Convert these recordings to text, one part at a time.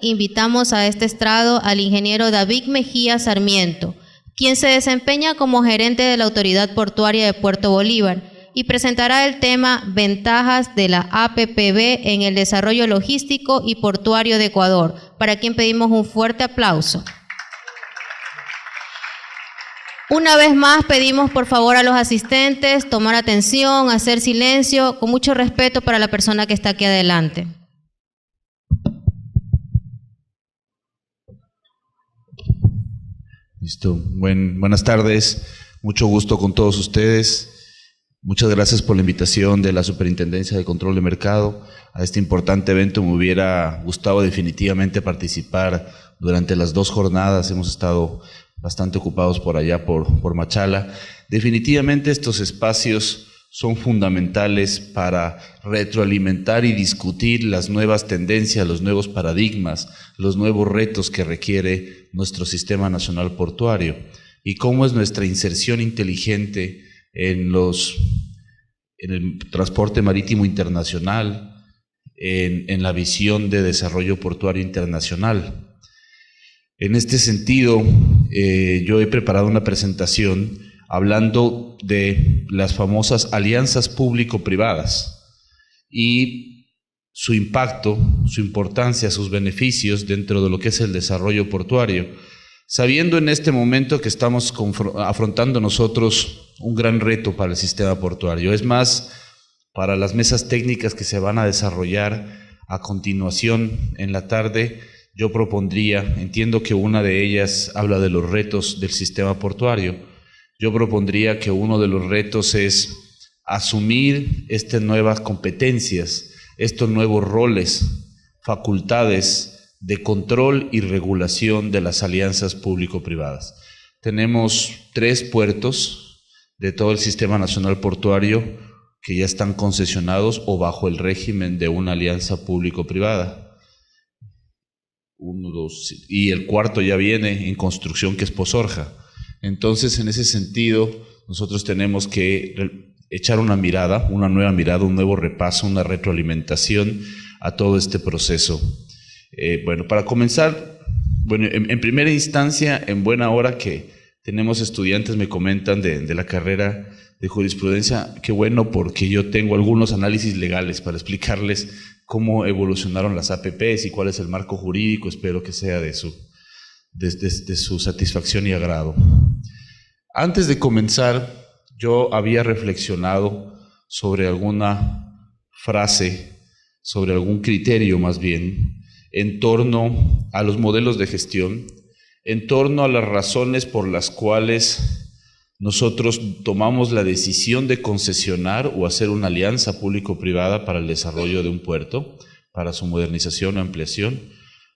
Invitamos a este estrado al ingeniero David Mejía Sarmiento, quien se desempeña como gerente de la Autoridad Portuaria de Puerto Bolívar y presentará el tema Ventajas de la APPB en el desarrollo logístico y portuario de Ecuador, para quien pedimos un fuerte aplauso. Una vez más pedimos por favor a los asistentes tomar atención, hacer silencio, con mucho respeto para la persona que está aquí adelante. Listo. Buenas tardes. Mucho gusto con todos ustedes. Muchas gracias por la invitación de la Superintendencia de Control de Mercado a este importante evento. Me hubiera gustado definitivamente participar durante las 2 jornadas. Hemos estado bastante ocupados por allá, por Machala. Definitivamente estos espacios son fundamentales para retroalimentar y discutir las nuevas tendencias, los nuevos paradigmas, los nuevos retos que requiere nuestro Sistema Nacional Portuario y cómo es nuestra inserción inteligente en el transporte marítimo internacional, en la visión de desarrollo portuario internacional. En este sentido, yo he preparado una presentación hablando de las famosas alianzas público-privadas y su impacto, su importancia, sus beneficios dentro de lo que es el desarrollo portuario, sabiendo en este momento que estamos afrontando nosotros un gran reto para el sistema portuario. Es más, para las mesas técnicas que se van a desarrollar a continuación en la tarde, yo propondría, entiendo que una de ellas habla de los retos del sistema portuario. Yo propondría que uno de los retos es asumir estas nuevas competencias, estos nuevos roles, facultades de control y regulación de las alianzas público-privadas. Tenemos 3 puertos de todo el Sistema Nacional Portuario que ya están concesionados o bajo el régimen de una alianza público-privada. 1, 2, y el cuarto ya viene en construcción, que es Posorja. Entonces, en ese sentido, nosotros tenemos que echar una nueva mirada, un nuevo repaso, una retroalimentación a todo este proceso. Para comenzar, en primera instancia, en buena hora que tenemos estudiantes, me comentan de la carrera de jurisprudencia, qué bueno, porque yo tengo algunos análisis legales para explicarles cómo evolucionaron las APPs y cuál es el marco jurídico. Espero que sea de su satisfacción y agrado. Antes de comenzar, yo había reflexionado sobre alguna frase, sobre algún criterio más bien, en torno a los modelos de gestión, en torno a las razones por las cuales nosotros tomamos la decisión de concesionar o hacer una alianza público-privada para el desarrollo de un puerto, para su modernización o ampliación,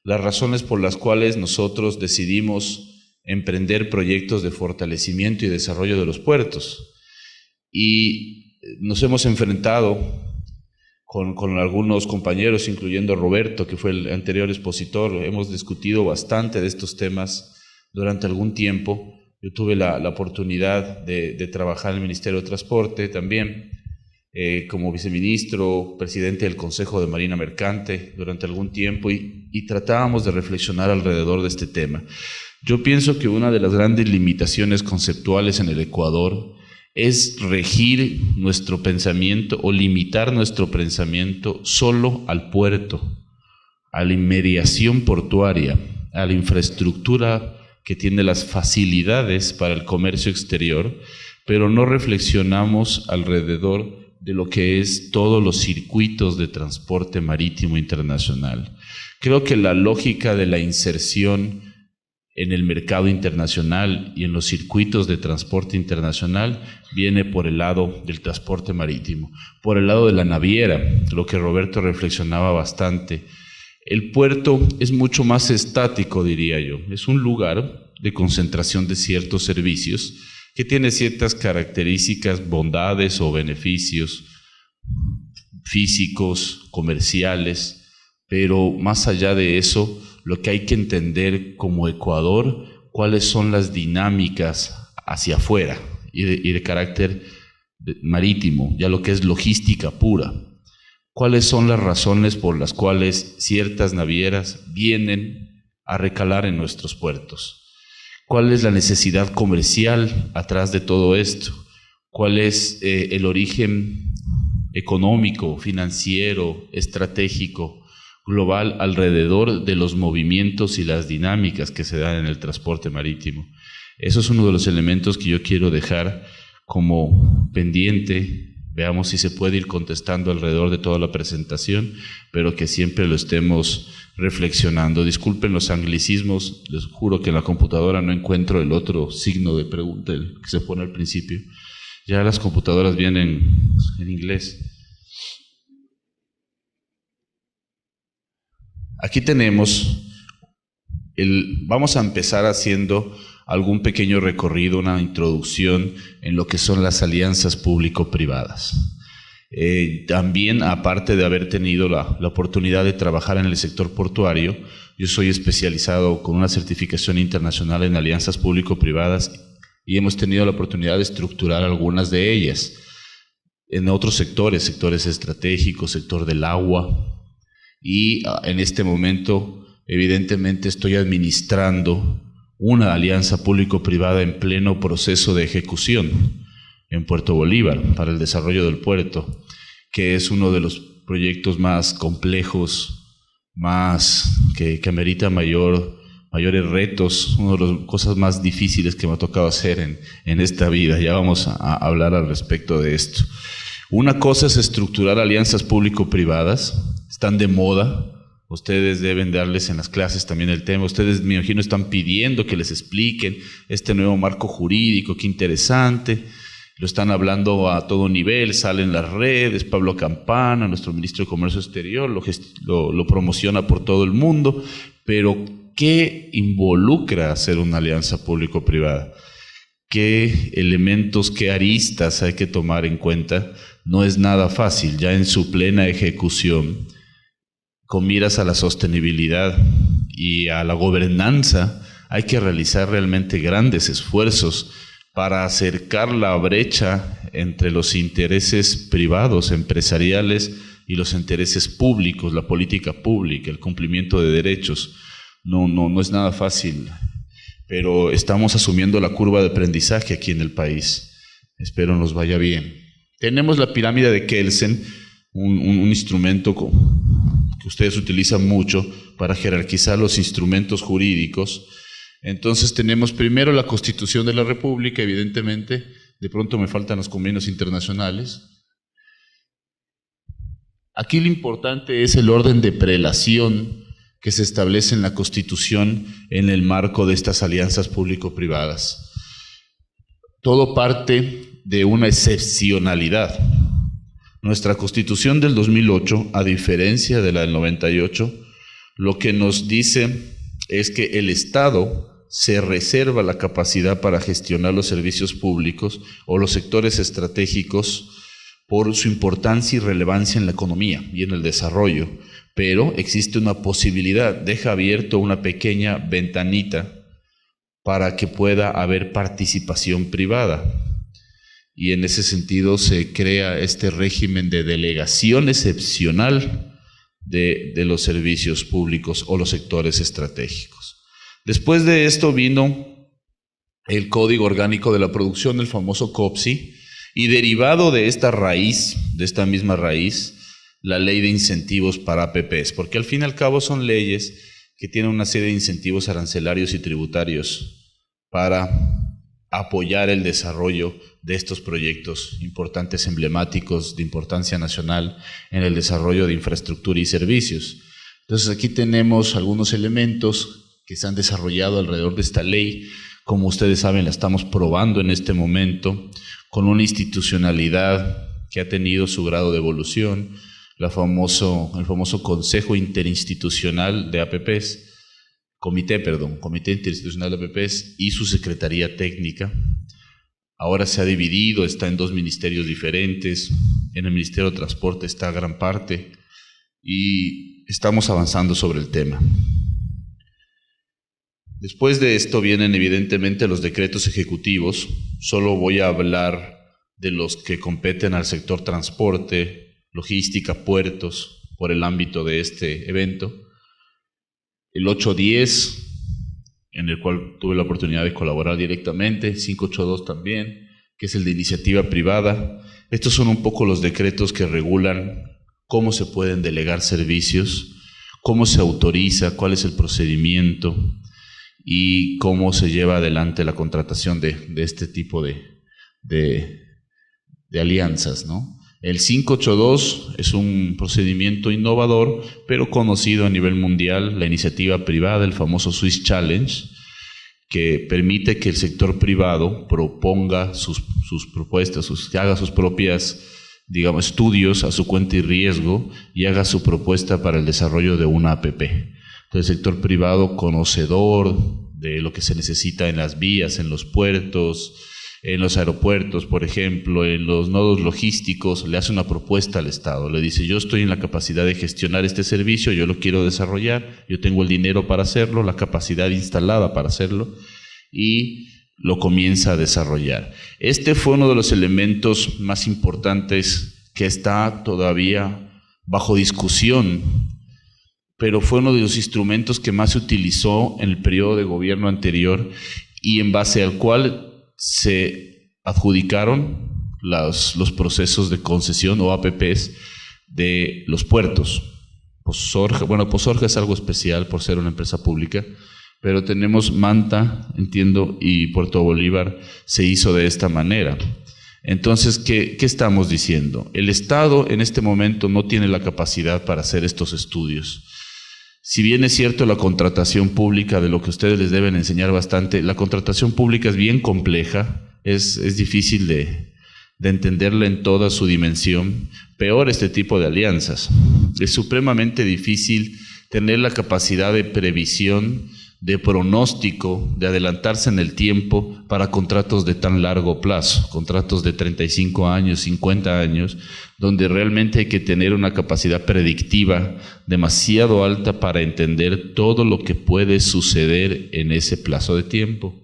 las razones por las cuales nosotros decidimos emprender proyectos de fortalecimiento y desarrollo de los puertos. Y nos hemos enfrentado con algunos compañeros, incluyendo a Roberto, que fue el anterior expositor. Hemos discutido bastante de estos temas durante algún tiempo. Yo tuve la oportunidad de trabajar en el Ministerio de Transporte también, como viceministro, presidente del Consejo de Marina Mercante durante algún tiempo, y tratábamos de reflexionar alrededor de este tema. Yo pienso que una de las grandes limitaciones conceptuales en el Ecuador es regir nuestro pensamiento o limitar nuestro pensamiento solo al puerto, a la inmediación portuaria, a la infraestructura que tiene las facilidades para el comercio exterior, pero no reflexionamos alrededor de lo que es todos los circuitos de transporte marítimo internacional. Creo que la lógica de la inserción en el mercado internacional y en los circuitos de transporte internacional viene por el lado del transporte marítimo, por el lado de la naviera, lo que Roberto reflexionaba bastante. El puerto es mucho más estático, diría yo. Es un lugar de concentración de ciertos servicios que tiene ciertas características, bondades o beneficios físicos, comerciales, pero más allá de eso, lo que hay que entender como Ecuador, cuáles son las dinámicas hacia afuera y de carácter marítimo, ya lo que es logística pura. cuáles son las razones por las cuales ciertas navieras vienen a recalar en nuestros puertos. ¿Cuál es la necesidad comercial atrás de todo esto? ¿Cuál es el origen económico, financiero, estratégico, global alrededor de los movimientos y las dinámicas que se dan en el transporte marítimo? Eso es uno de los elementos que yo quiero dejar como pendiente. Veamos si se puede ir contestando alrededor de toda la presentación, pero que siempre lo estemos reflexionando. Disculpen los anglicismos, les juro que en la computadora no encuentro el otro signo de pregunta el que se pone al principio. Ya las computadoras vienen en inglés. Aquí tenemos, vamos a empezar haciendo algún pequeño recorrido, una introducción en lo que son las alianzas público-privadas. También, aparte de haber tenido la oportunidad de trabajar en el sector portuario, yo soy especializado con una certificación internacional en alianzas público-privadas y hemos tenido la oportunidad de estructurar algunas de ellas en otros sectores estratégicos, sector del agua, y en este momento evidentemente estoy administrando una alianza público-privada en pleno proceso de ejecución en Puerto Bolívar para el desarrollo del puerto, que es uno de los proyectos más complejos, más que amerita mayores retos, una de las cosas más difíciles que me ha tocado hacer en esta vida. Ya vamos a hablar al respecto de esto. Una cosa es estructurar alianzas público-privadas, están de moda. Ustedes deben darles en las clases también el tema. Ustedes, me imagino, están pidiendo que les expliquen este nuevo marco jurídico, qué interesante. Lo están hablando a todo nivel, sale en las redes. Pablo Campana, nuestro ministro de Comercio Exterior, lo promociona por todo el mundo. Pero, ¿qué involucra hacer una alianza público-privada? ¿Qué elementos, qué aristas hay que tomar en cuenta? No es nada fácil, ya en su plena ejecución, con miras a la sostenibilidad y a la gobernanza, hay que realizar realmente grandes esfuerzos para acercar la brecha entre los intereses privados, empresariales, y los intereses públicos, la política pública, el cumplimiento de derechos. No es nada fácil, pero estamos asumiendo la curva de aprendizaje aquí en el país. Espero nos vaya bien. Tenemos la pirámide de Kelsen, un instrumento que ustedes utilizan mucho para jerarquizar los instrumentos jurídicos. Entonces tenemos primero la Constitución de la República, evidentemente, de pronto me faltan los convenios internacionales. Aquí lo importante es el orden de prelación que se establece en la Constitución en el marco de estas alianzas público-privadas. Todo parte de una excepcionalidad. Nuestra Constitución del 2008, a diferencia de la del 98, lo que nos dice es que el Estado se reserva la capacidad para gestionar los servicios públicos o los sectores estratégicos por su importancia y relevancia en la economía y en el desarrollo, pero existe una posibilidad, deja abierto una pequeña ventanita para que pueda haber participación privada. Y en ese sentido se crea este régimen de delegación excepcional de los servicios públicos o los sectores estratégicos. Después de esto vino el Código Orgánico de la Producción, el famoso COPSI, y derivado de esta raíz, de esta misma raíz, la Ley de Incentivos para APPs, porque al fin y al cabo son leyes que tienen una serie de incentivos arancelarios y tributarios para apoyar el desarrollo de estos proyectos importantes, emblemáticos, de importancia nacional en el desarrollo de infraestructura y servicios. Entonces aquí tenemos algunos elementos que se han desarrollado alrededor de esta ley. Como ustedes saben, la estamos probando en este momento con una institucionalidad que ha tenido su grado de evolución, el famoso Consejo Interinstitucional de APPs, Comité Interinstitucional de APPs y su Secretaría Técnica. Ahora se ha dividido, está en 2 ministerios diferentes, en el Ministerio de Transporte está gran parte y estamos avanzando sobre el tema. Después de esto vienen evidentemente los decretos ejecutivos. Solo voy a hablar de los que competen al sector transporte, logística, puertos, por el ámbito de este evento. El 810, en el cual tuve la oportunidad de colaborar directamente, 582 también, que es el de iniciativa privada. Estos son un poco los decretos que regulan cómo se pueden delegar servicios, cómo se autoriza, cuál es el procedimiento y cómo se lleva adelante la contratación de este tipo de alianzas, ¿no? El 582 es un procedimiento innovador, pero conocido a nivel mundial, la iniciativa privada, el famoso Swiss Challenge, que permite que el sector privado proponga sus propuestas, que haga sus propias, digamos, estudios a su cuenta y riesgo y haga su propuesta para el desarrollo de una APP. Entonces, el sector privado, conocedor de lo que se necesita en las vías, en los puertos, en los aeropuertos, por ejemplo, en los nodos logísticos, le hace una propuesta al Estado. Le dice, yo estoy en la capacidad de gestionar este servicio, yo lo quiero desarrollar, yo tengo el dinero para hacerlo, la capacidad instalada para hacerlo, y lo comienza a desarrollar. Este fue uno de los elementos más importantes que está todavía bajo discusión, pero fue uno de los instrumentos que más se utilizó en el periodo de gobierno anterior y en base al cual se adjudicaron los procesos de concesión o APPs de los puertos. Posorja es algo especial por ser una empresa pública, pero tenemos Manta, entiendo, y Puerto Bolívar se hizo de esta manera. Entonces, ¿qué estamos diciendo? El Estado en este momento no tiene la capacidad para hacer estos estudios. Si bien es cierto la contratación pública, de lo que ustedes les deben enseñar bastante, la contratación pública es bien compleja, es difícil de entenderla en toda su dimensión. Peor este tipo de alianzas. Es supremamente difícil tener la capacidad de previsión, de pronóstico, de adelantarse en el tiempo para contratos de tan largo plazo, contratos de 35 años, 50 años, donde realmente hay que tener una capacidad predictiva demasiado alta para entender todo lo que puede suceder en ese plazo de tiempo.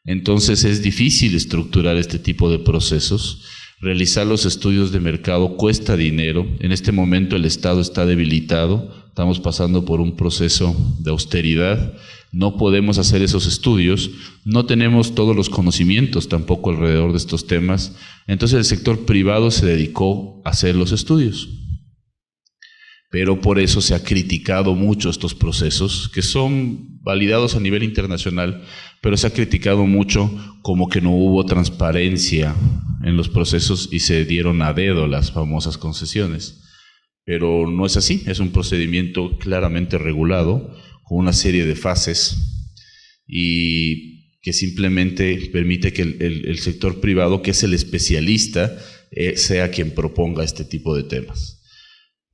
Entonces es difícil estructurar este tipo de procesos. Realizar los estudios de mercado cuesta dinero. En este momento el Estado está debilitado, estamos pasando por un proceso de austeridad. No podemos hacer esos estudios, no tenemos todos los conocimientos tampoco alrededor de estos temas. Entonces el sector privado se dedicó a hacer los estudios. Pero por eso se ha criticado mucho estos procesos, que son validados a nivel internacional, pero se ha criticado mucho como que no hubo transparencia en los procesos y se dieron a dedo las famosas concesiones. Pero no es así, es un procedimiento claramente regulado, con una serie de fases y que simplemente permite que el sector privado, que es el especialista, sea quien proponga este tipo de temas.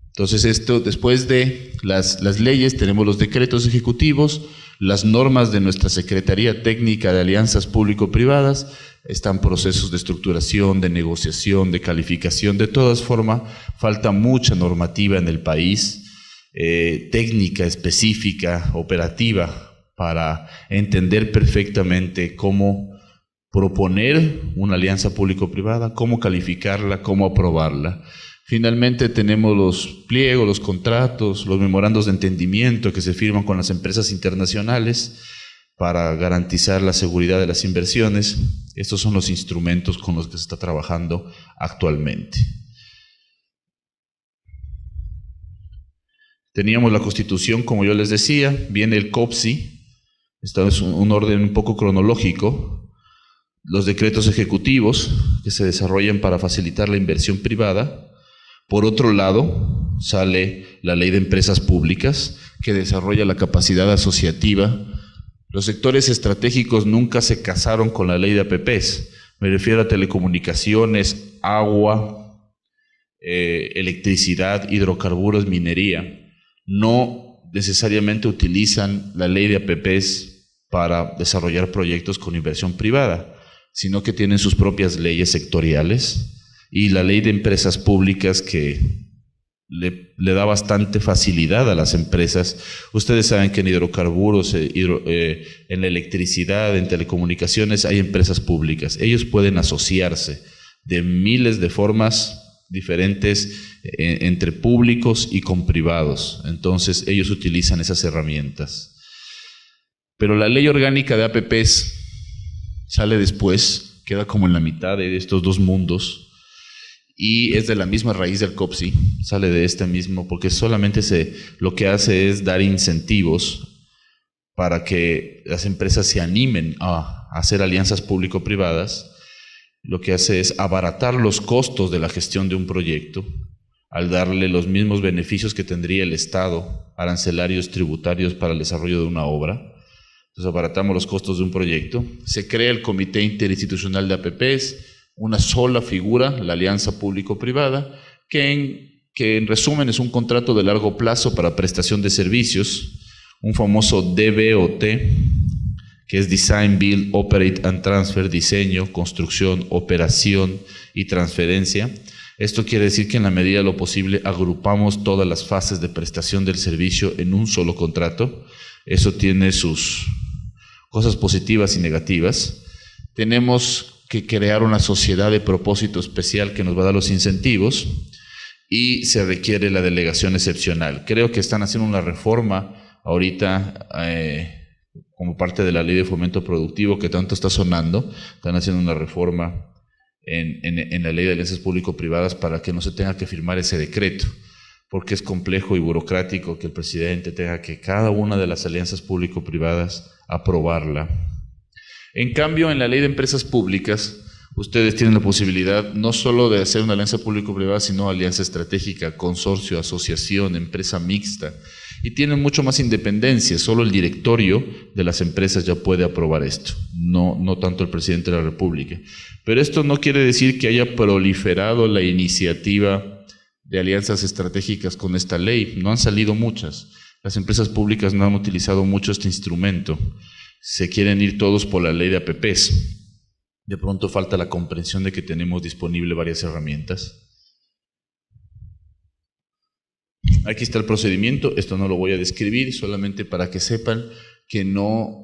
Entonces esto, después de las leyes, tenemos los decretos ejecutivos, las normas de nuestra Secretaría Técnica de Alianzas Público-Privadas, están procesos de estructuración, de negociación, de calificación. De todas formas, falta mucha normativa en el país, técnica específica, operativa, para entender perfectamente cómo proponer una alianza público-privada, cómo calificarla, cómo aprobarla. Finalmente tenemos los pliegos, los contratos, los memorandos de entendimiento que se firman con las empresas internacionales para garantizar la seguridad de las inversiones. Estos son los instrumentos con los que se está trabajando actualmente. Teníamos la Constitución, como yo les decía, viene el COPSI, esto es un orden un poco cronológico, los decretos ejecutivos que se desarrollan para facilitar la inversión privada. Por otro lado, sale la Ley de Empresas Públicas, que desarrolla la capacidad asociativa. Los sectores estratégicos nunca se casaron con la ley de APPs, me refiero a telecomunicaciones, agua, electricidad, hidrocarburos, minería. No necesariamente utilizan la ley de APPs para desarrollar proyectos con inversión privada, sino que tienen sus propias leyes sectoriales y la ley de empresas públicas que le da bastante facilidad a las empresas. Ustedes saben que en hidrocarburos, en la electricidad, en telecomunicaciones hay empresas públicas. Ellos pueden asociarse de miles de formas diferentes entre públicos y con privados. Entonces ellos utilizan esas herramientas. Pero la ley orgánica de APPs sale después, queda como en la mitad de estos dos mundos y es de la misma raíz del COPSI, sale de este mismo, porque solamente lo que hace es dar incentivos para que las empresas se animen a hacer alianzas público-privadas. Lo que hace es abaratar los costos de la gestión de un proyecto al darle los mismos beneficios que tendría el Estado, arancelarios, tributarios para el desarrollo de una obra. Entonces abaratamos los costos de un proyecto. Se crea el Comité Interinstitucional de APPs, una sola figura, la alianza público-privada, que en resumen es un contrato de largo plazo para prestación de servicios, un famoso DBOT, que es Design, Build, Operate and Transfer, diseño, construcción, operación y transferencia. Esto quiere decir que en la medida de lo posible agrupamos todas las fases de prestación del servicio en un solo contrato. Eso tiene sus cosas positivas y negativas. Tenemos que crear una sociedad de propósito especial que nos va a dar los incentivos y se requiere la delegación excepcional. Creo que están haciendo una reforma ahorita como parte de la ley de fomento productivo que tanto está sonando. Están haciendo una reforma en la ley de alianzas público-privadas para que no se tenga que firmar ese decreto, porque es complejo y burocrático que el presidente tenga que cada una de las alianzas público-privadas aprobarla. En cambio, en la ley de empresas públicas, ustedes tienen la posibilidad no solo de hacer una alianza público-privada, sino alianza estratégica, consorcio, asociación, empresa mixta, y tienen mucho más independencia. Solo el directorio de las empresas ya puede aprobar esto, no tanto el presidente de la República. Pero esto no quiere decir que haya proliferado la iniciativa de alianzas estratégicas con esta ley. No han salido muchas. Las empresas públicas no han utilizado mucho este instrumento. Se quieren ir todos por la ley de APPs. De pronto falta la comprensión de que tenemos disponible varias herramientas. Aquí está el procedimiento. Esto no lo voy a describir, solamente para que sepan que no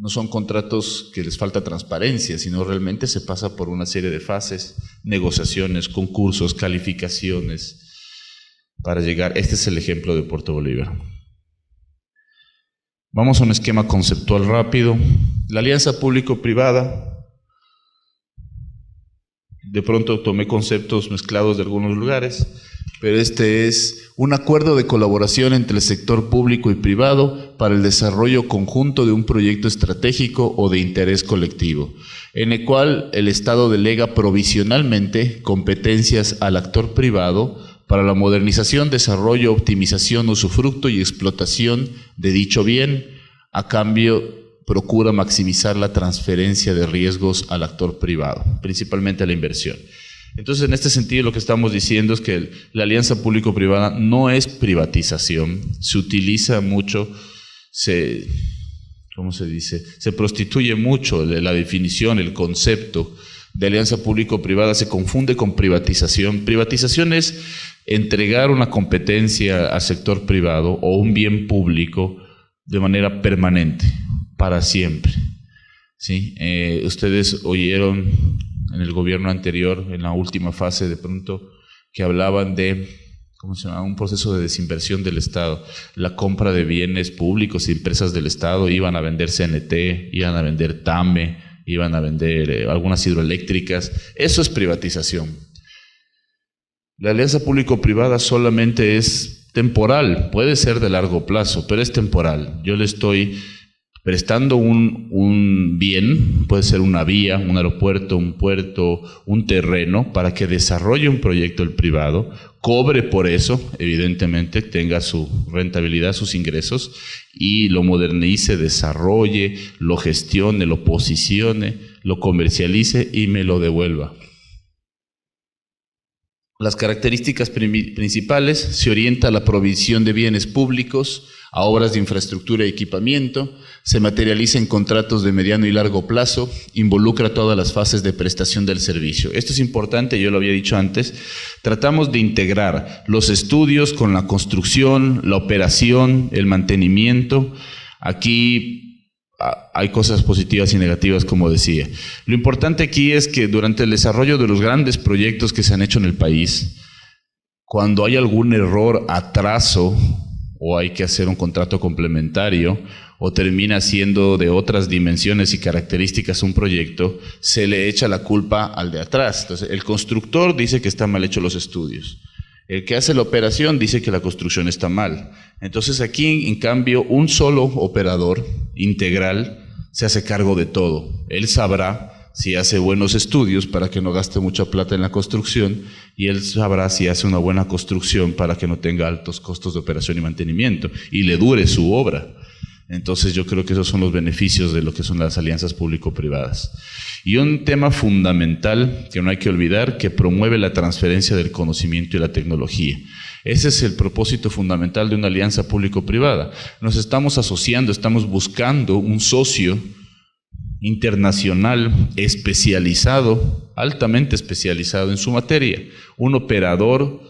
son contratos que les falta transparencia, sino realmente se pasa por una serie de fases, negociaciones, concursos, calificaciones, para llegar. Este es el ejemplo de Puerto Bolívar. Vamos a un esquema conceptual rápido. La alianza público-privada, de pronto tomé conceptos mezclados de algunos lugares, pero este es un acuerdo de colaboración entre el sector público y privado para el desarrollo conjunto de un proyecto estratégico o de interés colectivo, en el cual el Estado delega provisionalmente competencias al actor privado para la modernización, desarrollo, optimización, usufructo y explotación de dicho bien. A cambio, procura maximizar la transferencia de riesgos al actor privado, principalmente a la inversión. Entonces, en este sentido, lo que estamos diciendo es que la alianza público-privada no es privatización, se utiliza mucho, ¿cómo se dice? Se prostituye mucho la definición, el concepto de alianza público-privada, se confunde con privatización. Privatización es entregar una competencia al sector privado o un bien público de manera permanente, para siempre. ¿Sí? Ustedes oyeron en el gobierno anterior, en la última fase de pronto, que hablaban de, ¿cómo se llama?, un proceso de desinversión del Estado, la compra de bienes públicos y empresas del Estado. Iban a vender CNT, iban a vender TAME, iban a vender algunas hidroeléctricas. Eso es privatización. La alianza público-privada solamente es temporal, puede ser de largo plazo, pero es temporal. Yo le estoy prestando un bien, puede ser una vía, un aeropuerto, un puerto, un terreno, para que desarrolle un proyecto el privado, cobre por eso, evidentemente, tenga su rentabilidad, sus ingresos, y lo modernice, desarrolle, lo gestione, lo posicione, lo comercialice y me lo devuelva. Las características principales: se orienta a la provisión de bienes públicos, a obras de infraestructura y equipamiento, se materializa en contratos de mediano y largo plazo, involucra todas las fases de prestación del servicio. Esto es importante, yo lo había dicho antes. Tratamos de integrar los estudios con la construcción, la operación, el mantenimiento. Aquí hay cosas positivas y negativas, como decía. Lo importante aquí es que durante el desarrollo de los grandes proyectos que se han hecho en el país, Cuando hay algún error, atraso, o hay que hacer un contrato complementario, o termina siendo de otras dimensiones y características un proyecto, se le echa la culpa al de atrás. Entonces, el constructor dice que están mal hechos los estudios. El que hace la operación dice que la construcción está mal. Entonces, aquí, en cambio, un solo operador integral se hace cargo de todo. Él sabrá si hace buenos estudios para que no gaste mucha plata en la construcción, y él sabrá si hace una buena construcción para que no tenga altos costos de operación y mantenimiento, y le dure su obra. Entonces yo creo que esos son los beneficios de lo que son las alianzas público-privadas. Y un tema fundamental que no hay que olvidar, que promueve la transferencia del conocimiento y la tecnología. Ese es el propósito fundamental de una alianza público-privada. Nos estamos asociando, estamos buscando un socio internacional especializado, altamente especializado en su materia, un operador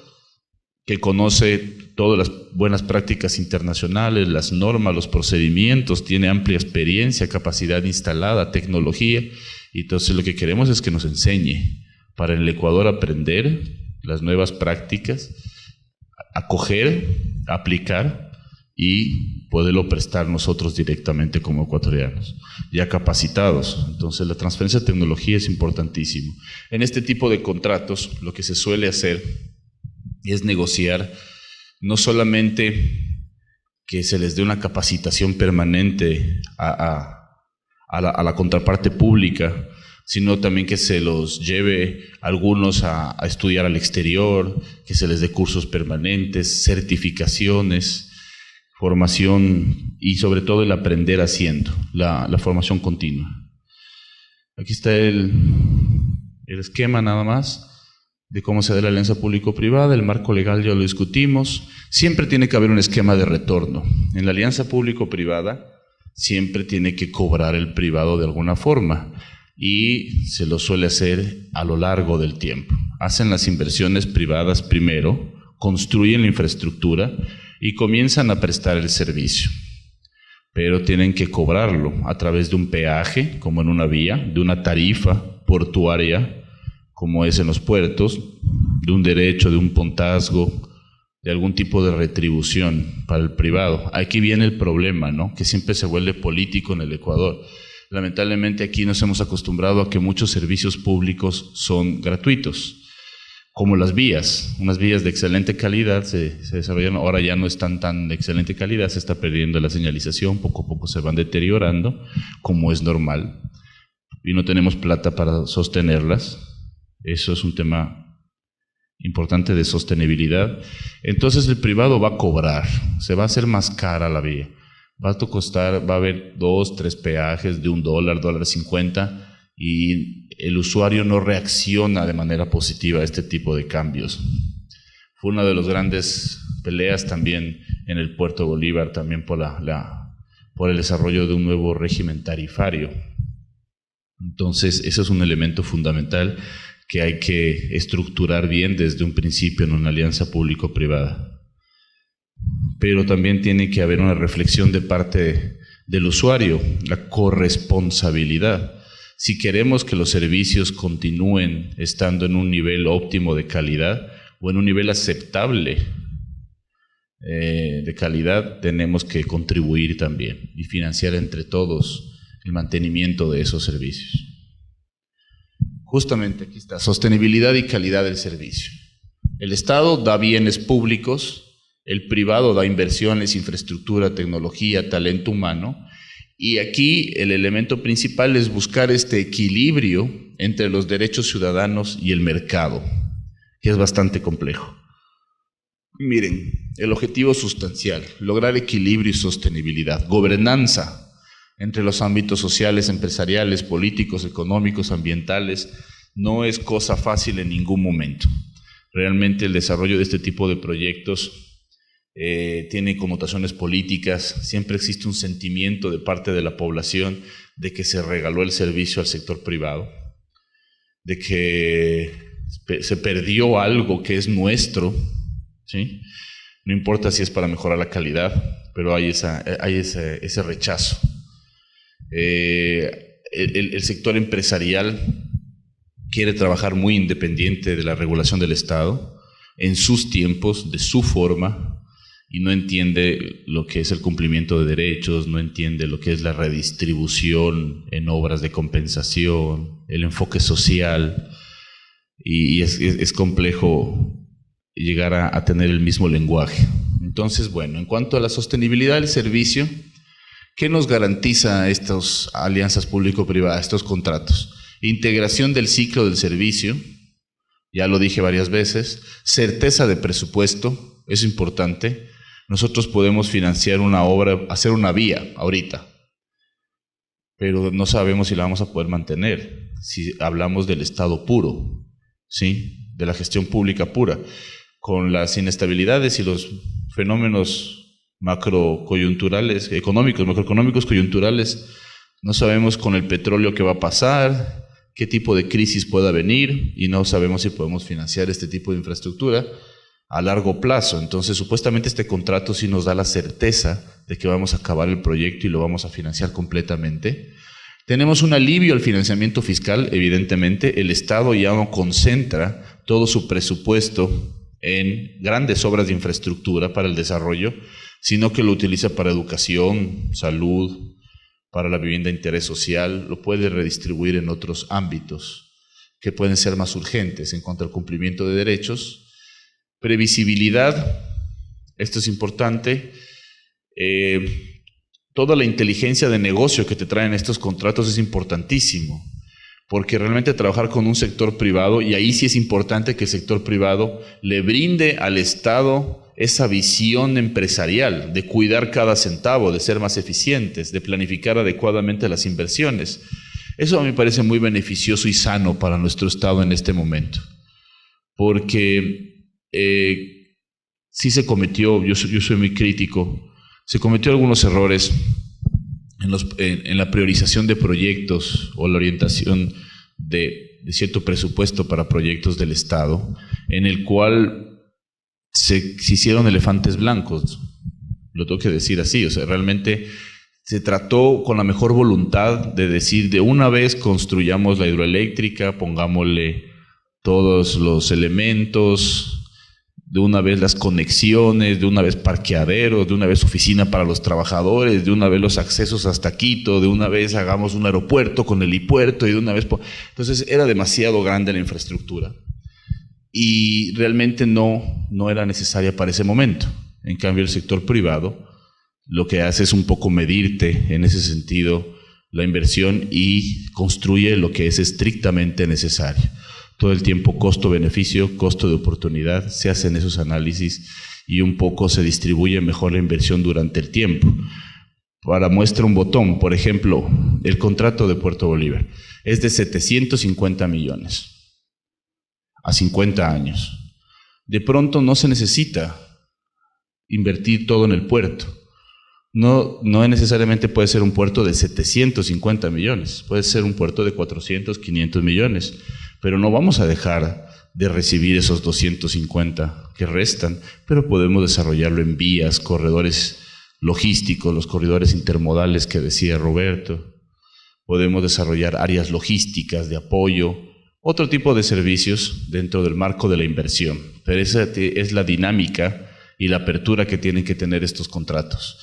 que conoce todas las buenas prácticas internacionales, las normas, los procedimientos, tiene amplia experiencia, capacidad instalada, tecnología, y entonces lo que queremos es que nos enseñe para en el Ecuador aprender las nuevas prácticas, acoger, aplicar y poderlo prestar nosotros directamente como ecuatorianos, ya capacitados. Entonces la transferencia de tecnología es importantísimo. En este tipo de contratos lo que se suele hacer es negociar no solamente que se les dé una capacitación permanente a la contraparte pública, sino también que se los lleve algunos a estudiar al exterior, que se les dé cursos permanentes, certificaciones, formación y sobre todo el aprender haciendo, la formación continua. Aquí está el esquema nada más de cómo se da la alianza público-privada. El marco legal ya lo discutimos. Siempre tiene que haber un esquema de retorno. En la alianza público-privada siempre tiene que cobrar el privado de alguna forma, y se lo suele hacer a lo largo del tiempo. Hacen las inversiones privadas primero, construyen la infraestructura y comienzan a prestar el servicio, pero tienen que cobrarlo a través de un peaje, como en una vía, de una tarifa portuaria, como es en los puertos, de un derecho, de un pontazgo, de algún tipo de retribución para el privado. Aquí viene el problema, ¿no?, que siempre se vuelve político en el Ecuador. Lamentablemente aquí nos hemos acostumbrado a que muchos servicios públicos son gratuitos, como las vías, unas vías de excelente calidad se desarrollan, ahora ya no están tan de excelente calidad, se está perdiendo la señalización, poco a poco se van deteriorando, como es normal, y no tenemos plata para sostenerlas. Eso es un tema importante de sostenibilidad. Entonces el privado va a cobrar, se va a hacer más cara la vía, va a costar, va a haber 2, 3 peajes de $1, $1.50, y el usuario no reacciona de manera positiva a este tipo de cambios. Fue una de las grandes peleas también en el Puerto Bolívar, también por el desarrollo de un nuevo régimen tarifario. Entonces, ese es un elemento fundamental que hay que estructurar bien desde un principio en una alianza público-privada. Pero también tiene que haber una reflexión de parte del usuario, la corresponsabilidad. Si queremos que los servicios continúen estando en un nivel óptimo de calidad o en un nivel aceptable de calidad, tenemos que contribuir también y financiar entre todos el mantenimiento de esos servicios. Justamente aquí está, sostenibilidad y calidad del servicio. El Estado da bienes públicos, el privado da inversiones, infraestructura, tecnología, talento humano. Y aquí el elemento principal es buscar este equilibrio entre los derechos ciudadanos y el mercado, que es bastante complejo. Miren, el objetivo sustancial, lograr equilibrio y sostenibilidad, gobernanza entre los ámbitos sociales, empresariales, políticos, económicos, ambientales, no es cosa fácil en ningún momento. Realmente el desarrollo de este tipo de proyectos tiene connotaciones políticas, siempre existe un sentimiento de parte de la población de que se regaló el servicio al sector privado, de que se perdió algo que es nuestro, ¿sí? No importa si es para mejorar la calidad, pero hay ese rechazo. El sector empresarial quiere trabajar muy independiente de la regulación del Estado, en sus tiempos, de su forma, y no entiende lo que es el cumplimiento de derechos, no entiende lo que es la redistribución en obras de compensación, el enfoque social, y es complejo llegar a tener el mismo lenguaje. Entonces, bueno, en cuanto a la sostenibilidad del servicio, ¿qué nos garantiza estas alianzas público-privadas, estos contratos? Integración del ciclo del servicio, ya lo dije varias veces, certeza de presupuesto, es importante. Nosotros podemos financiar una obra, hacer una vía ahorita, pero no sabemos si la vamos a poder mantener, si hablamos del Estado puro, ¿sí? De la gestión pública pura. Con las inestabilidades y los fenómenos macrocoyunturales, macroeconómicos coyunturales, no sabemos con el petróleo qué va a pasar, qué tipo de crisis pueda venir, y no sabemos si podemos financiar este tipo de infraestructura a largo plazo. Entonces, supuestamente este contrato sí nos da la certeza de que vamos a acabar el proyecto y lo vamos a financiar completamente. Tenemos un alivio al financiamiento fiscal, evidentemente. El Estado ya no concentra todo su presupuesto en grandes obras de infraestructura para el desarrollo, sino que lo utiliza para educación, salud, para la vivienda de interés social, lo puede redistribuir en otros ámbitos que pueden ser más urgentes en cuanto al cumplimiento de derechos. Previsibilidad, esto es importante. Toda la inteligencia de negocio que te traen estos contratos es importantísimo, porque realmente trabajar con un sector privado, y ahí sí es importante que el sector privado le brinde al Estado esa visión empresarial de cuidar cada centavo, de ser más eficientes, de planificar adecuadamente las inversiones. Eso a mí me parece muy beneficioso y sano para nuestro Estado en este momento, porque sí se cometió, yo soy muy crítico, se cometió algunos errores en la priorización de proyectos o la orientación de cierto presupuesto para proyectos del Estado, en el cual se hicieron elefantes blancos, lo tengo que decir así. O sea, realmente se trató con la mejor voluntad de decir, de una vez construyamos la hidroeléctrica, pongámosle todos los elementos, de una vez las conexiones, de una vez parqueaderos, de una vez oficina para los trabajadores, de una vez los accesos hasta Quito, de una vez hagamos un aeropuerto con helipuerto y de una vez... Entonces era demasiado grande la infraestructura y realmente no era necesaria para ese momento. En cambio, el sector privado lo que hace es un poco medirte en ese sentido la inversión y construye lo que es estrictamente necesario. Todo el tiempo costo-beneficio, costo de oportunidad, se hacen esos análisis y un poco se distribuye mejor la inversión durante el tiempo. Para muestra un botón, por ejemplo, el contrato de Puerto Bolívar es de 750 millones a 50 años. De pronto no se necesita invertir todo en el puerto. No necesariamente puede ser un puerto de 750 millones, puede ser un puerto de 400, 500 millones. Pero no vamos a dejar de recibir esos 250 que restan, pero podemos desarrollarlo en vías, corredores logísticos, los corredores intermodales que decía Roberto. Podemos desarrollar áreas logísticas de apoyo, otro tipo de servicios dentro del marco de la inversión. Pero esa es la dinámica y la apertura que tienen que tener estos contratos,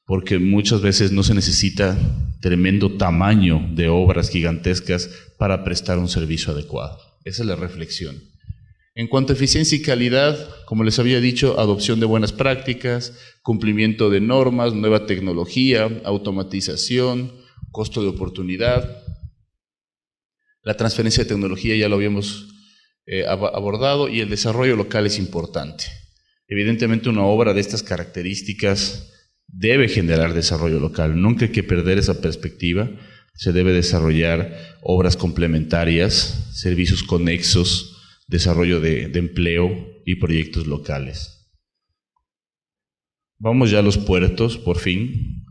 porque muchas veces no se necesita tremendo tamaño de obras gigantescas para prestar un servicio adecuado. Esa es la reflexión. En cuanto a eficiencia y calidad, como les había dicho, adopción de buenas prácticas, cumplimiento de normas, nueva tecnología, automatización, costo de oportunidad. La transferencia de tecnología ya lo habíamos abordado, y el desarrollo local es importante. Evidentemente, una obra de estas características debe generar desarrollo local. Nunca hay que perder esa perspectiva. Se debe desarrollar obras complementarias, servicios conexos, desarrollo de empleo y proyectos locales. Vamos ya a los puertos, por fin.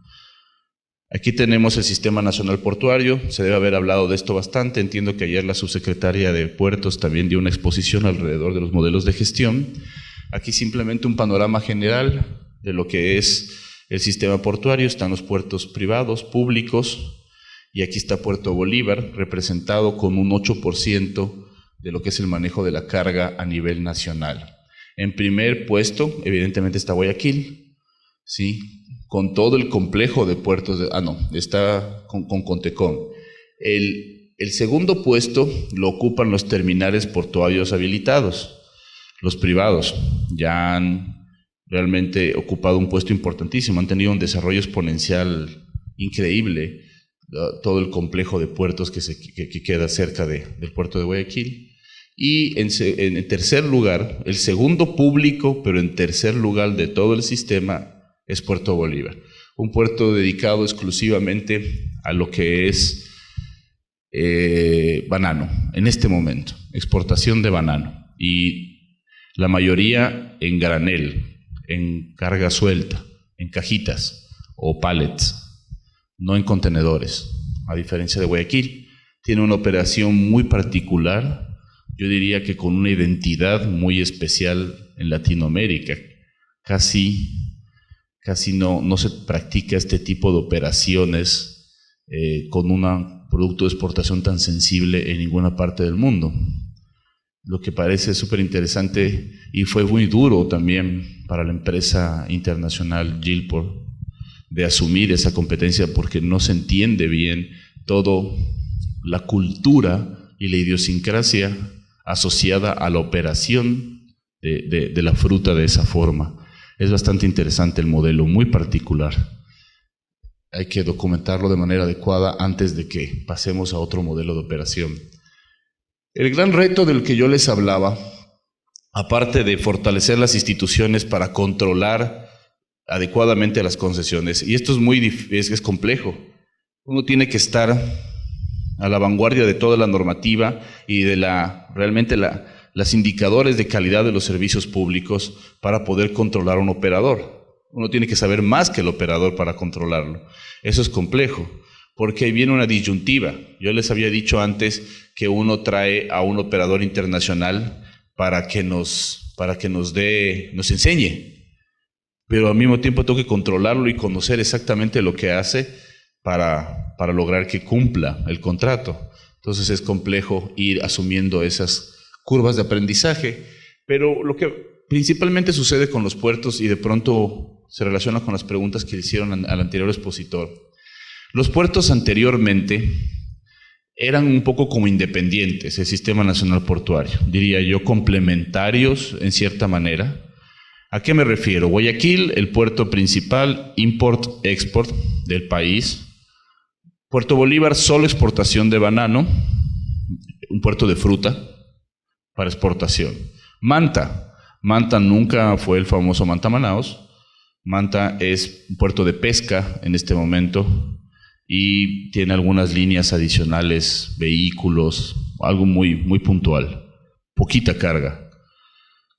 Aquí tenemos el Sistema Nacional Portuario. Se debe haber hablado de esto bastante. Entiendo que ayer la subsecretaria de Puertos también dio una exposición alrededor de los modelos de gestión. Aquí simplemente un panorama general de lo que es el sistema portuario. Están los puertos privados, públicos, y aquí está Puerto Bolívar, representado con un 8% de lo que es el manejo de la carga a nivel nacional. En primer puesto, evidentemente, está Guayaquil, ¿sí? Con todo el complejo de puertos, está con Contecón. El segundo puesto lo ocupan los terminales portuarios habilitados, los privados. Ya han realmente ocupado un puesto importantísimo, han tenido un desarrollo exponencial increíble, todo el complejo de puertos que queda cerca del puerto de Guayaquil. Y en tercer lugar, el segundo público, pero en tercer lugar de todo el sistema, es Puerto Bolívar, un puerto dedicado exclusivamente a lo que es banano, en este momento, exportación de banano, y la mayoría en granel, en carga suelta, en cajitas o pallets, no en contenedores, a diferencia de Guayaquil. Tiene una operación muy particular, yo diría que con una identidad muy especial en Latinoamérica. Casi no se practica este tipo de operaciones con un producto de exportación tan sensible en ninguna parte del mundo. Lo que parece súper interesante, y fue muy duro también para la empresa internacional Gilport de asumir esa competencia, porque no se entiende bien toda la cultura y la idiosincrasia asociada a la operación de la fruta de esa forma. Es bastante interesante el modelo, muy particular. Hay que documentarlo de manera adecuada antes de que pasemos a otro modelo de operación. El gran reto del que yo les hablaba, aparte de fortalecer las instituciones para controlar adecuadamente las concesiones, y esto es complejo, uno tiene que estar a la vanguardia de toda la normativa y de las indicadores de calidad de los servicios públicos para poder controlar a un operador. Uno tiene que saber más que el operador para controlarlo. Eso es complejo, porque ahí viene una disyuntiva. Yo les había dicho antes que uno trae a un operador internacional para que nos enseñe, pero al mismo tiempo tengo que controlarlo y conocer exactamente lo que hace para lograr que cumpla el contrato. Entonces es complejo ir asumiendo esas curvas de aprendizaje, pero lo que principalmente sucede con los puertos, y de pronto se relaciona con las preguntas que le hicieron al anterior expositor. Los puertos anteriormente eran un poco como independientes, el Sistema Nacional Portuario, diría yo, complementarios en cierta manera. ¿A qué me refiero? Guayaquil, el puerto principal, import-export del país. Puerto Bolívar, solo exportación de banano, un puerto de fruta para exportación. Manta nunca fue el famoso Manta Manaos. Manta es un puerto de pesca en este momento y tiene algunas líneas adicionales, vehículos, algo muy, muy puntual, poquita carga,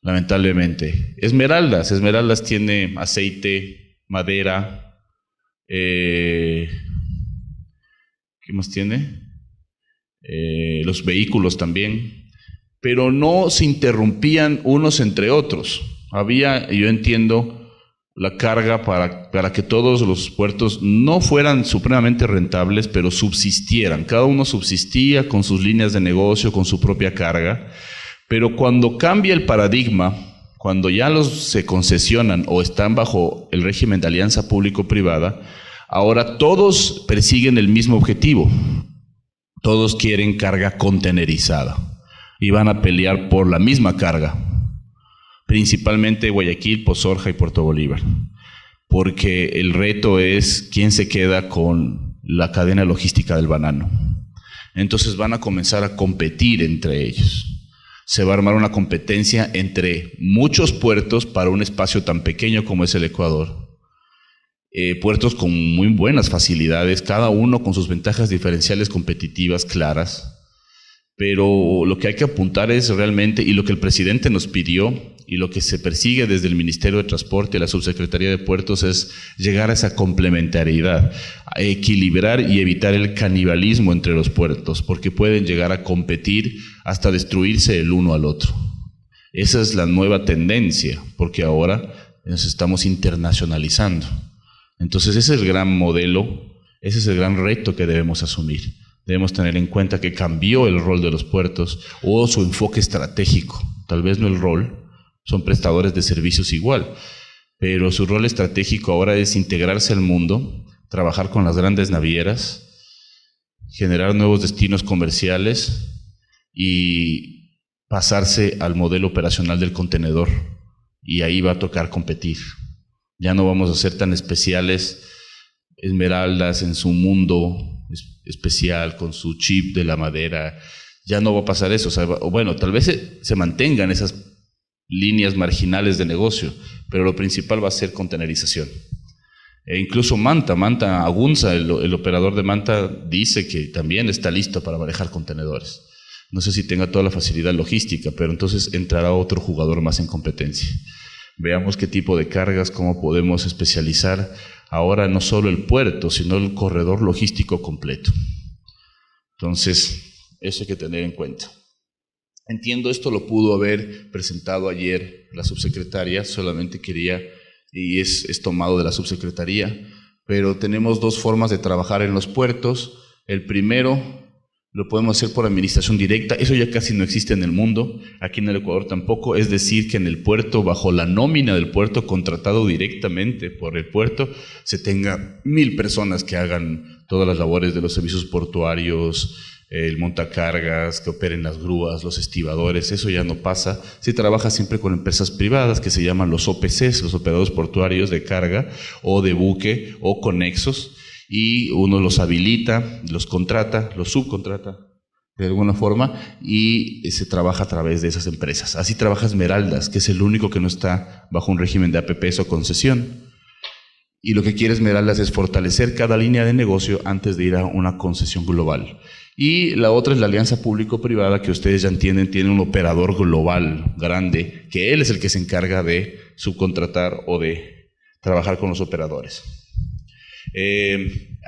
lamentablemente. Esmeraldas tiene aceite, madera, ¿qué más tiene? Los vehículos también, pero no se interrumpían unos entre otros. Había, yo entiendo, la carga para que todos los puertos no fueran supremamente rentables, pero subsistieran. Cada uno subsistía con sus líneas de negocio, con su propia carga. Pero cuando cambia el paradigma, cuando ya se concesionan o están bajo el régimen de alianza público-privada, ahora todos persiguen el mismo objetivo. Todos quieren carga contenerizada y van a pelear por la misma carga, principalmente Guayaquil, Pozorja y Puerto Bolívar, porque el reto es quién se queda con la cadena logística del banano. Entonces van a comenzar a competir entre ellos. Se va a armar una competencia entre muchos puertos para un espacio tan pequeño como es el Ecuador. Puertos con muy buenas facilidades, cada uno con sus ventajas diferenciales competitivas claras, pero lo que hay que apuntar es realmente, y lo que el presidente nos pidió, y lo que se persigue desde el Ministerio de Transporte y la Subsecretaría de Puertos, es llegar a esa complementariedad, a equilibrar y evitar el canibalismo entre los puertos, porque pueden llegar a competir hasta destruirse el uno al otro. Esa es la nueva tendencia, porque ahora nos estamos internacionalizando. Entonces ese es el gran modelo, ese es el gran reto que debemos asumir. Debemos tener en cuenta que cambió el rol de los puertos o su enfoque estratégico, tal vez no el rol, son prestadores de servicios igual, pero su rol estratégico ahora es integrarse al mundo, trabajar con las grandes navieras, generar nuevos destinos comerciales y pasarse al modelo operacional del contenedor, y ahí va a tocar competir. Ya no vamos a ser tan especiales, Esmeraldas en su mundo especial con su chip de la madera, ya no va a pasar eso. O bueno, tal vez se mantengan esas líneas marginales de negocio, pero lo principal va a ser contenerización. E incluso Manta Agunza, el operador de Manta, dice que también está listo para manejar contenedores. No sé si tenga toda la facilidad logística, pero entonces entrará otro jugador más en competencia. Veamos qué tipo de cargas, cómo podemos especializar ahora no solo el puerto, sino el corredor logístico completo. Entonces, eso hay que tener en cuenta. Entiendo, esto lo pudo haber presentado ayer la subsecretaria, solamente quería, y es tomado de la subsecretaría, pero tenemos dos formas de trabajar en los puertos. El primero lo podemos hacer por administración directa, eso ya casi no existe en el mundo, aquí en el Ecuador tampoco, es decir, que en el puerto, bajo la nómina del puerto, contratado directamente por el puerto, se tenga 1000 personas que hagan todas las labores de los servicios portuarios, el montacargas, que operen las grúas, los estibadores, eso ya no pasa. Se trabaja siempre con empresas privadas que se llaman los OPCs, los operadores portuarios de carga o de buque o conexos, y uno los habilita, los contrata, los subcontrata de alguna forma, y se trabaja a través de esas empresas. Así trabaja Esmeraldas, que es el único que no está bajo un régimen de APPs o concesión. Y lo que quiere Esmeraldas es fortalecer cada línea de negocio antes de ir a una concesión global. Y la otra es la alianza público-privada, que ustedes ya entienden, tiene un operador global grande, que él es el que se encarga de subcontratar o de trabajar con los operadores.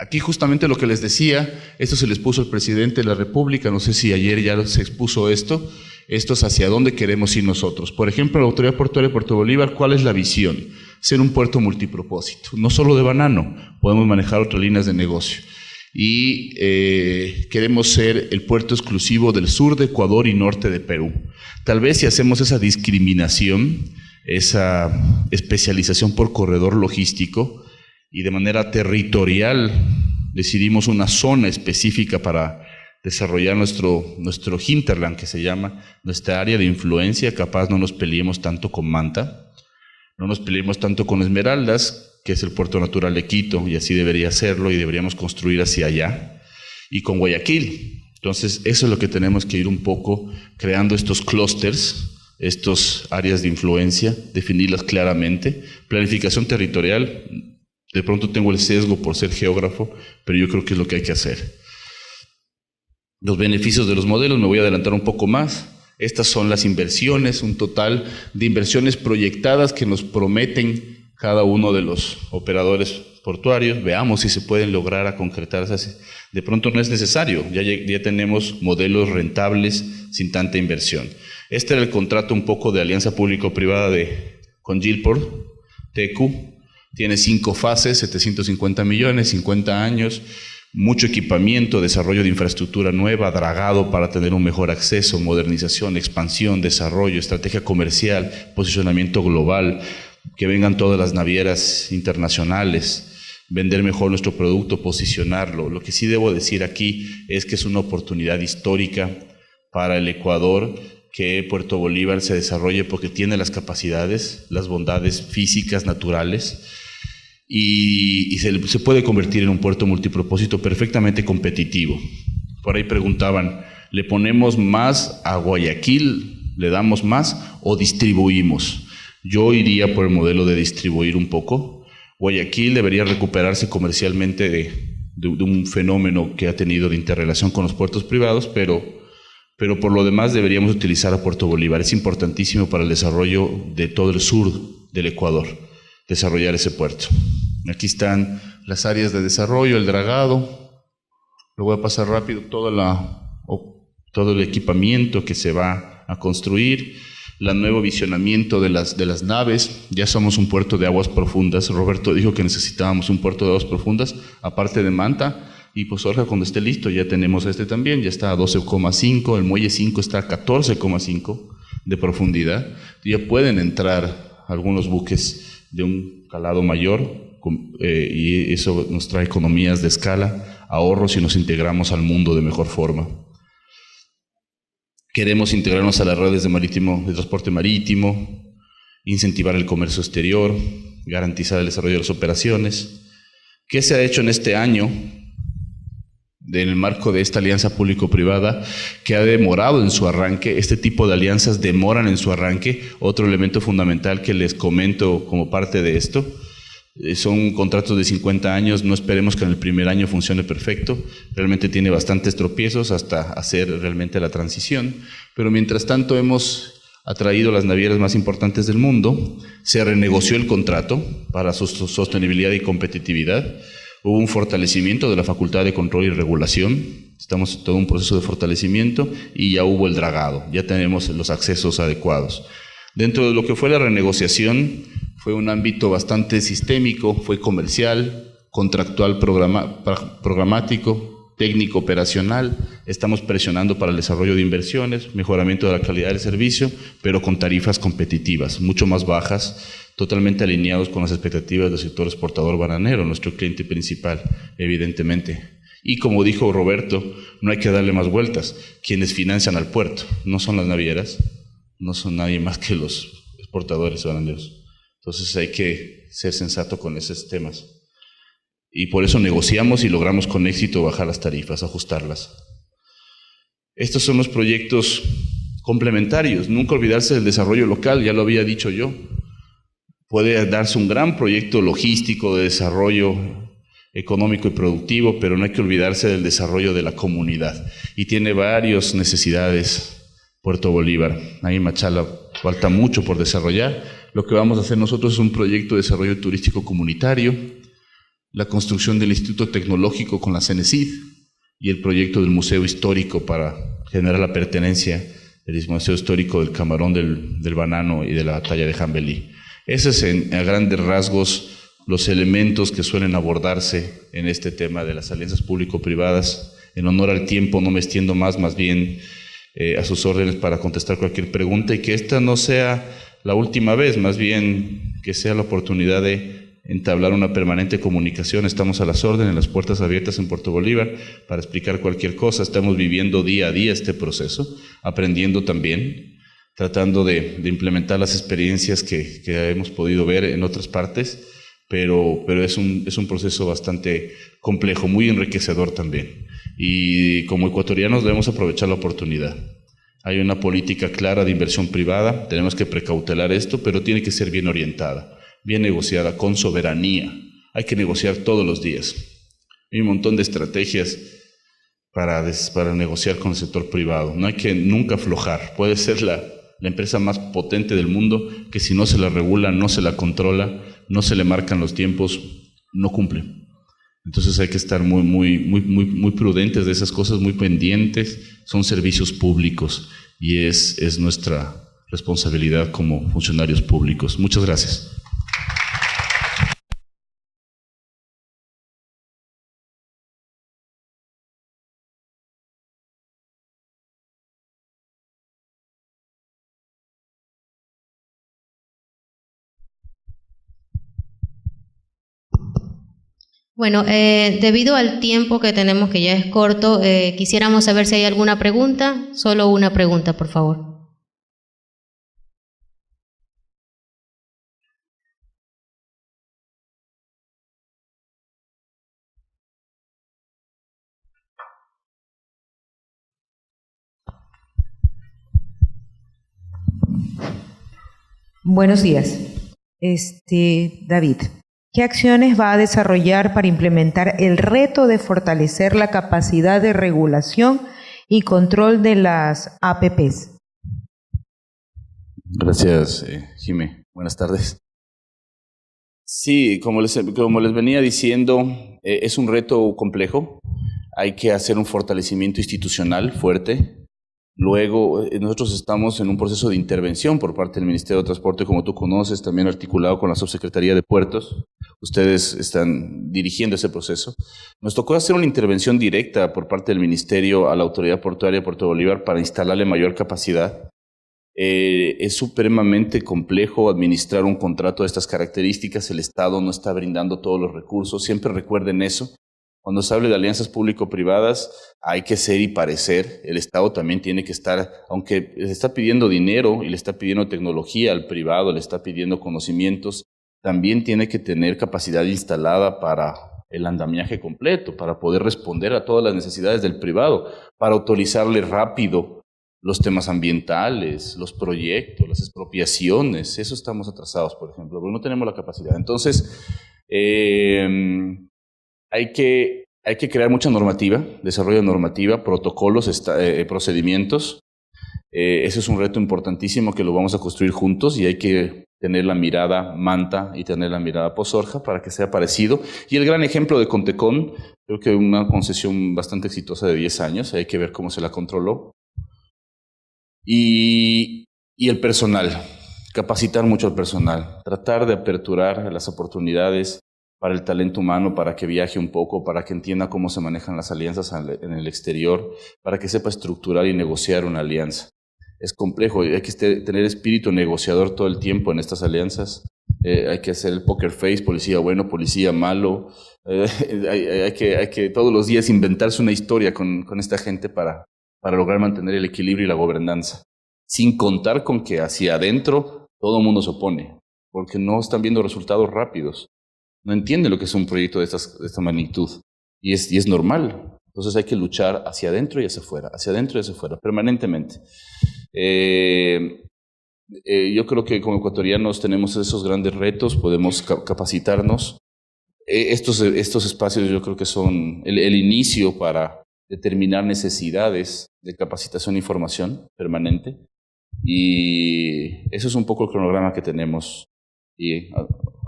Aquí justamente lo que les decía, esto se les puso el presidente de la República, no sé si ayer ya se expuso esto es hacia dónde queremos ir nosotros. Por ejemplo, la Autoridad Portuaria de Puerto Bolívar, ¿cuál es la visión? Ser un puerto multipropósito, no solo de banano, podemos manejar otras líneas de negocio. Y queremos ser el puerto exclusivo del sur de Ecuador y norte de Perú. Tal vez si hacemos esa discriminación, esa especialización por corredor logístico, y de manera territorial decidimos una zona específica para desarrollar nuestro hinterland, que se llama nuestra área de influencia, capaz no nos peleemos tanto con Manta, no nos peleemos tanto con Esmeraldas, que es el puerto natural de Quito, y así debería serlo, y deberíamos construir hacia allá, y con Guayaquil. Entonces, eso es lo que tenemos que ir un poco creando, estos clústeres, estas áreas de influencia, definirlas claramente. Planificación territorial, de pronto tengo el sesgo por ser geógrafo, pero yo creo que es lo que hay que hacer. Los beneficios de los modelos, me voy a adelantar un poco más. Estas son las inversiones, un total de inversiones proyectadas que nos prometen cada uno de los operadores portuarios. Veamos si se pueden lograr a concretarse. De pronto no es necesario, ya tenemos modelos rentables sin tanta inversión. Este era el contrato un poco de alianza público-privada con Gilport, TQ. Tiene 5 fases, 750 millones, 50 años, mucho equipamiento, desarrollo de infraestructura nueva, dragado para tener un mejor acceso, modernización, expansión, desarrollo, estrategia comercial, posicionamiento global, que vengan todas las navieras internacionales, vender mejor nuestro producto, posicionarlo. Lo que sí debo decir aquí es que es una oportunidad histórica para el Ecuador, que Puerto Bolívar se desarrolle, porque tiene las capacidades, las bondades físicas, naturales, y se puede convertir en un puerto multipropósito perfectamente competitivo. Por ahí preguntaban, ¿le ponemos más a Guayaquil, le damos más o distribuimos? Yo iría por el modelo de distribuir un poco. Guayaquil debería recuperarse comercialmente de un fenómeno que ha tenido de interrelación con los puertos privados, pero por lo demás deberíamos utilizar a Puerto Bolívar. Es importantísimo para el desarrollo de todo el sur del Ecuador, desarrollar ese puerto. Aquí están las áreas de desarrollo, el dragado, lo voy a pasar rápido, todo el equipamiento que se va a construir, el nuevo visionamiento de las naves. Ya somos un puerto de aguas profundas. Roberto dijo que necesitábamos un puerto de aguas profundas, aparte de Manta, y pues ahora cuando esté listo ya tenemos este también, ya está a 12,5, el muelle 5 está a 14,5, de profundidad, ya pueden entrar algunos buques de un calado mayor, y eso nos trae economías de escala, ahorros, y nos integramos al mundo de mejor forma. Queremos integrarnos a las redes de transporte marítimo, incentivar el comercio exterior, garantizar el desarrollo de las operaciones. ¿Qué se ha hecho en este año en el marco de esta alianza público-privada que ha demorado en su arranque? Este tipo de alianzas demoran en su arranque. Otro elemento fundamental que les comento como parte de esto, son contratos de 50 años, no esperemos que en el primer año funcione perfecto, realmente tiene bastantes tropiezos hasta hacer realmente la transición, pero mientras tanto hemos atraído las navieras más importantes del mundo, se renegoció el contrato para su sostenibilidad y competitividad, hubo un fortalecimiento de la facultad de control y regulación, estamos en todo un proceso de fortalecimiento y ya hubo el dragado, ya tenemos los accesos adecuados. Dentro de lo que fue la renegociación, fue un ámbito bastante sistémico, fue comercial, contractual, programático, técnico operacional. Estamos presionando para el desarrollo de inversiones, mejoramiento de la calidad del servicio, pero con tarifas competitivas, mucho más bajas, totalmente alineados con las expectativas del sector exportador bananero, nuestro cliente principal, evidentemente. Y como dijo Roberto, no hay que darle más vueltas. Quienes financian al puerto no son las navieras, no son nadie más que los exportadores bananeros. Entonces hay que ser sensato con esos temas. Y por eso negociamos y logramos con éxito bajar las tarifas, ajustarlas. Estos son los proyectos complementarios. Nunca olvidarse del desarrollo local, ya lo había dicho yo. Puede darse un gran proyecto logístico de desarrollo económico y productivo, pero no hay que olvidarse del desarrollo de la comunidad. Y tiene varias necesidades Puerto Bolívar. Ahí en Machala falta mucho por desarrollar. Lo que vamos a hacer nosotros es un proyecto de desarrollo turístico comunitario, la construcción del Instituto Tecnológico con la CENESID y el proyecto del Museo Histórico para generar la pertenencia del Museo Histórico del Camarón, del Banano y de la Batalla de Jambelí. Esos es a grandes rasgos los elementos que suelen abordarse en este tema de las alianzas público-privadas. En honor al tiempo no me extiendo más bien a sus órdenes para contestar cualquier pregunta, y que esta no sea la última vez, más bien que sea la oportunidad de entablar una permanente comunicación. Estamos a las órdenes, las puertas abiertas en Puerto Bolívar para explicar cualquier cosa. Estamos viviendo día a día este proceso, aprendiendo también, tratando de implementar las experiencias que hemos podido ver en otras partes, pero es un proceso bastante complejo, muy enriquecedor también. Y como ecuatorianos debemos aprovechar la oportunidad. Hay una política clara de inversión privada, tenemos que precautelar esto, pero tiene que ser bien orientada, bien negociada, con soberanía. Hay que negociar todos los días. Hay un montón de estrategias para negociar con el sector privado. No hay que nunca aflojar. Puede ser la empresa más potente del mundo, que si no se la regula, no se la controla, no se le marcan los tiempos, no cumple. Entonces hay que estar muy prudentes de esas cosas, muy pendientes. Son servicios públicos y es nuestra responsabilidad como funcionarios públicos. Muchas gracias. Bueno, debido al tiempo que tenemos, que ya es corto, quisiéramos saber si hay alguna pregunta. Solo una pregunta, por favor. Buenos días. David, ¿qué acciones va a desarrollar para implementar el reto de fortalecer la capacidad de regulación y control de las APPs? Gracias, Jimé. Buenas tardes. Sí, como les venía diciendo, es un reto complejo. Hay que hacer un fortalecimiento institucional fuerte. Luego, nosotros estamos en un proceso de intervención por parte del Ministerio de Transporte, como tú conoces, también articulado con la Subsecretaría de Puertos. Ustedes están dirigiendo ese proceso. Nos tocó hacer una intervención directa por parte del Ministerio a la Autoridad Portuaria de Puerto Bolívar para instalarle mayor capacidad Es supremamente complejo administrar un contrato de estas características. El Estado no está brindando todos los recursos. Siempre recuerden eso. Cuando se hable de alianzas público-privadas, hay que ser y parecer. El Estado también tiene que estar, aunque le está pidiendo dinero y le está pidiendo tecnología al privado, le está pidiendo conocimientos, también tiene que tener capacidad instalada para el andamiaje completo, para poder responder a todas las necesidades del privado, para autorizarle rápido los temas ambientales, los proyectos, las expropiaciones. Eso estamos atrasados, por ejemplo, porque no tenemos la capacidad. Entonces, hay que crear mucha normativa, desarrollo de normativa, protocolos, procedimientos. Ese es un reto importantísimo que lo vamos a construir juntos y hay que tener la mirada Manta y tener la mirada Posorja para que sea parecido. Y el gran ejemplo de Contecón, creo que una concesión bastante exitosa de 10 años, hay que ver cómo se la controló. Y el personal, capacitar mucho al personal, tratar de aperturar las oportunidades para el talento humano, para que viaje un poco, para que entienda cómo se manejan las alianzas en el exterior, para que sepa estructurar y negociar una alianza. Es complejo, hay que tener espíritu negociador todo el tiempo en estas alianzas. Hay que hacer el poker face, policía bueno, policía malo. Hay que todos los días inventarse una historia con esta gente para lograr mantener el equilibrio y la gobernanza. Sin contar con que hacia adentro todo el mundo se opone, porque no están viendo resultados rápidos. No entienden lo que es un proyecto de esta magnitud. Y es normal. Entonces hay que luchar hacia adentro y hacia afuera, permanentemente. Yo creo que como ecuatorianos tenemos esos grandes retos, podemos capacitarnos. Estos espacios yo creo que son el inicio para determinar necesidades de capacitación e información permanente. Y eso es un poco el cronograma que tenemos. Y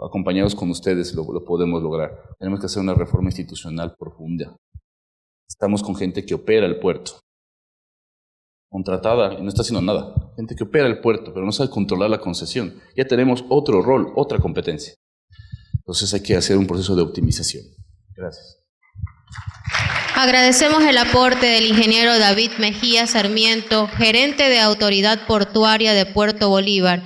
acompañados con ustedes lo podemos lograr. Tenemos que hacer una reforma institucional profunda. Estamos con gente que opera el puerto, contratada y no está haciendo nada. Gente que opera el puerto, pero no sabe controlar la concesión. Ya tenemos otro rol, otra competencia. Entonces hay que hacer un proceso de optimización. Gracias. Agradecemos el aporte del ingeniero David Mejía Sarmiento, gerente de Autoridad Portuaria de Puerto Bolívar,